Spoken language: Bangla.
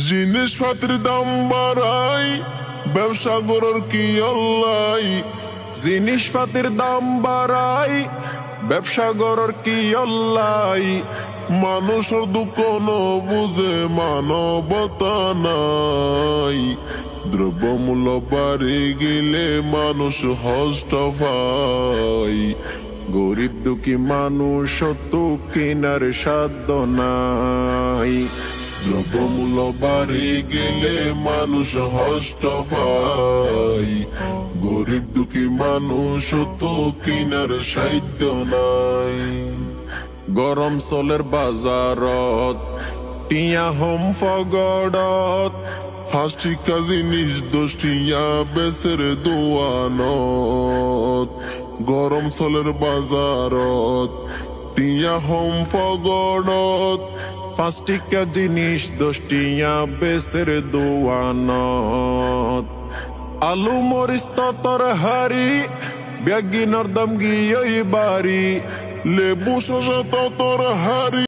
জিনিসপাতির দাম বাড়াই, ব্যবসা করার কি অল্লাই। জিনিসপাতির দাম বাড়াই, ব্যবসা গড়র কি অল্লাই। মানুষের দুঃখ ন বুঝে মানবতা নাই। দ্রব্যমূল্য বাড়ি গেলে মানুষ হষ্ট পায়। গরিব দুঃখী মানুষ তো কেনার সাধ্য নাই। দ্রব্যমূল্য বাড়ি গেলে মানুষ হষ্ট পায়। গরিব দুঃখী মানুষ তো কিনার সাধ্য নাই। গরম চলের বাজারত, টিয়া হোম ফগড়ত। ফাঁসটি কাজী নিজ দোষটিয়া বেসের দোয়ানত। গরম চলের বাজারত, টিয়া হোম ফগড়ত। 5 টিকা জিনিস 10 টিয়া বেসের দোয়ানত। আলু মরিচ তরহারি, বেগিনর দাম গিয়ে বাড়ি। লেবু শসা তরহারি।